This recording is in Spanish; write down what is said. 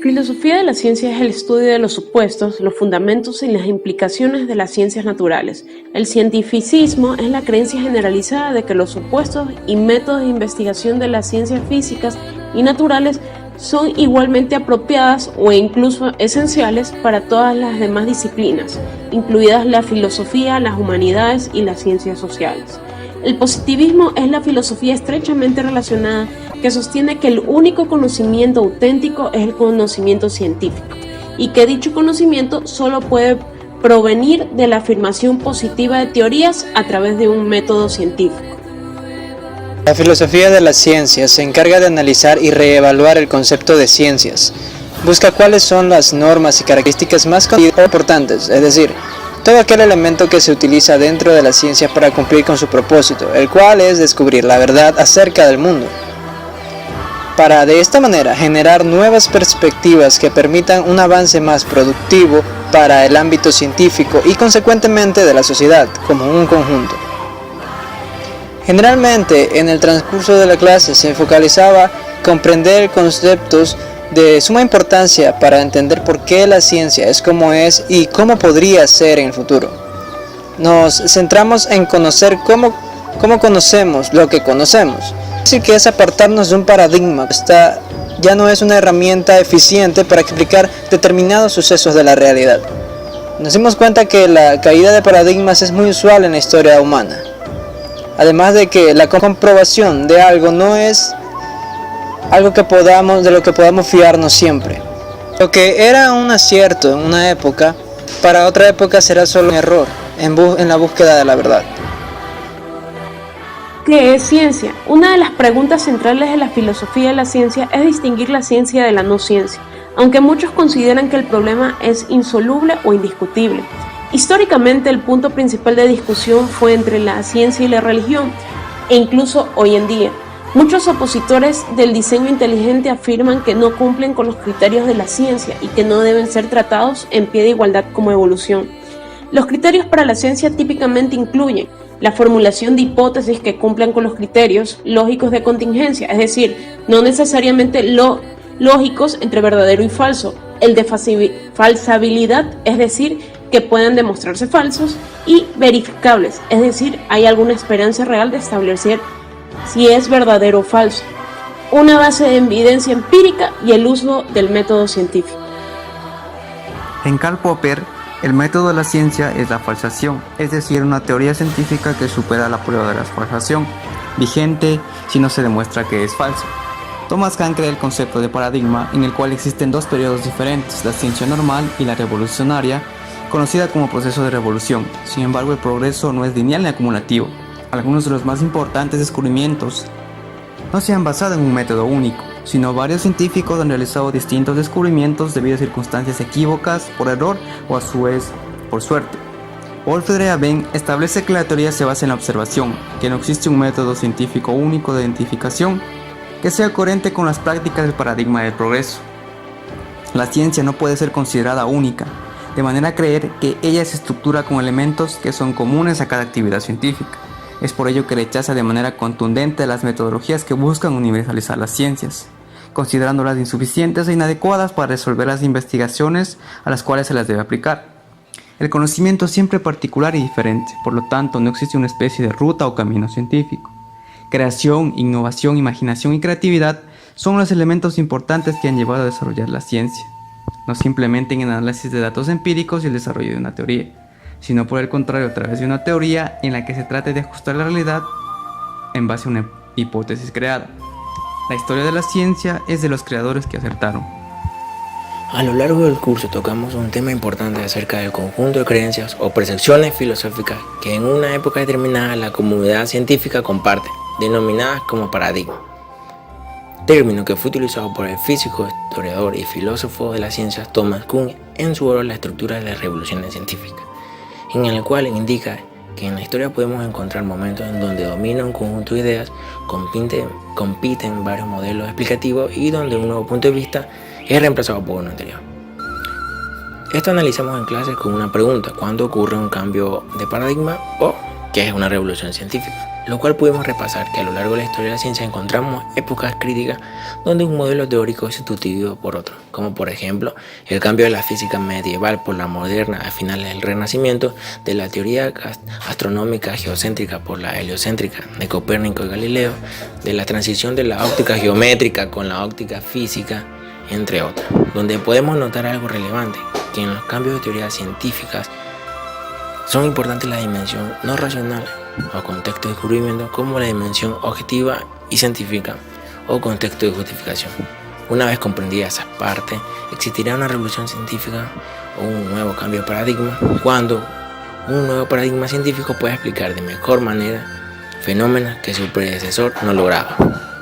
Filosofía de la ciencia es el estudio de los supuestos, los fundamentos y las implicaciones de las ciencias naturales. El cientificismo es la creencia generalizada de que los supuestos y métodos de investigación de las ciencias físicas y naturales son igualmente apropiadas o incluso esenciales para todas las demás disciplinas, incluidas la filosofía, las humanidades y las ciencias sociales. El positivismo es la filosofía estrechamente relacionada que sostiene que el único conocimiento auténtico es el conocimiento científico y que dicho conocimiento solo puede provenir de la afirmación positiva de teorías a través de un método científico. La filosofía de las ciencias se encarga de analizar y reevaluar el concepto de ciencias. Busca cuáles son las normas y características más importantes, es decir, todo aquel elemento que se utiliza dentro de la ciencia para cumplir con su propósito, el cual es descubrir la verdad acerca del mundo, para de esta manera generar nuevas perspectivas que permitan un avance más productivo para el ámbito científico y consecuentemente de la sociedad como un conjunto. Generalmente en el transcurso de la clase se focalizaba comprender conceptos de suma importancia para entender por qué la ciencia es como es y cómo podría ser en el futuro. Nos centramos en conocer cómo conocemos lo que conocemos. Es decir, que es apartarnos de un paradigma. Esta ya no es una herramienta eficiente para explicar determinados sucesos de la realidad. Nos dimos cuenta que la caída de paradigmas es muy usual en la historia humana. Además de que la comprobación de algo no es algo de lo que podamos fiarnos siempre. Lo que era un acierto en una época, para otra época será solo un error en la búsqueda de la verdad. ¿Qué es ciencia? Una de las preguntas centrales de la filosofía de la ciencia es distinguir la ciencia de la no ciencia, aunque muchos consideran que el problema es insoluble o indiscutible. Históricamente, el punto principal de discusión fue entre la ciencia y la religión, e incluso hoy en día. Muchos opositores del diseño inteligente afirman que no cumplen con los criterios de la ciencia y que no deben ser tratados en pie de igualdad como evolución. Los criterios para la ciencia típicamente incluyen la formulación de hipótesis que cumplan con los criterios lógicos de contingencia, es decir, no necesariamente lógicos entre verdadero y falso, el de falsabilidad, es decir, que puedan demostrarse falsos, y verificables, es decir, hay alguna esperanza real de establecer si es verdadero o falso, una base de evidencia empírica y el uso del método científico. En Karl Popper, el método de la ciencia es la falsación, es decir, una teoría científica que supera la prueba de la falsación, vigente si no se demuestra que es falso. Thomas Kahn crea el concepto de paradigma, en el cual existen dos periodos diferentes, la ciencia normal y la revolucionaria, conocida como proceso de revolución. Sin embargo, el progreso no es lineal ni acumulativo. Algunos de los más importantes descubrimientos no se han basado en un método único, sino varios científicos han realizado distintos descubrimientos debido a circunstancias equívocas, por error o a su vez por suerte. Wolfgang Reaven establece que la teoría se basa en la observación, que no existe un método científico único de identificación que sea coherente con las prácticas del paradigma del progreso. La ciencia no puede ser considerada única, de manera a creer que ella se estructura con elementos que son comunes a cada actividad científica. Es por ello que rechaza de manera contundente las metodologías que buscan universalizar las ciencias, considerándolas insuficientes e inadecuadas para resolver las investigaciones a las cuales se las debe aplicar. El conocimiento es siempre particular y diferente, por lo tanto no existe una especie de ruta o camino científico. Creación, innovación, imaginación y creatividad son los elementos importantes que han llevado a desarrollar la ciencia, no simplemente en el análisis de datos empíricos y el desarrollo de una teoría, sino por el contrario a través de una teoría en la que se trate de ajustar la realidad en base a una hipótesis creada. La historia de la ciencia es de los creadores que acertaron. A lo largo del curso tocamos un tema importante acerca del conjunto de creencias o percepciones filosóficas que en una época determinada la comunidad científica comparte, denominadas como paradigma, término que fue utilizado por el físico, historiador y filósofo de las ciencias Thomas Kuhn en su obra La estructura de las revoluciones científicas, en el cual indica que en la historia podemos encontrar momentos en donde domina un conjunto de ideas, compiten varios modelos explicativos y donde un nuevo punto de vista es reemplazado por uno anterior. Esto analizamos en clases con una pregunta: ¿cuándo ocurre un cambio de paradigma o qué es una revolución científica? lo cual pudimos repasar que a lo largo de la historia de la ciencia encontramos épocas críticas donde un modelo teórico es sustituido por otro, como por ejemplo el cambio de la física medieval por la moderna a finales del Renacimiento, de la teoría astronómica geocéntrica por la heliocéntrica de Copérnico y Galileo, de la transición de la óptica geométrica con la óptica física, entre otras, donde podemos notar algo relevante, que en los cambios de teorías científicas son importantes la dimensión no racional o contexto de descubrimiento como la dimensión objetiva y científica o contexto de justificación. Una vez comprendida esa parte, existirá una revolución científica o un nuevo cambio de paradigma cuando un nuevo paradigma científico puede explicar de mejor manera fenómenos que su predecesor no lograba.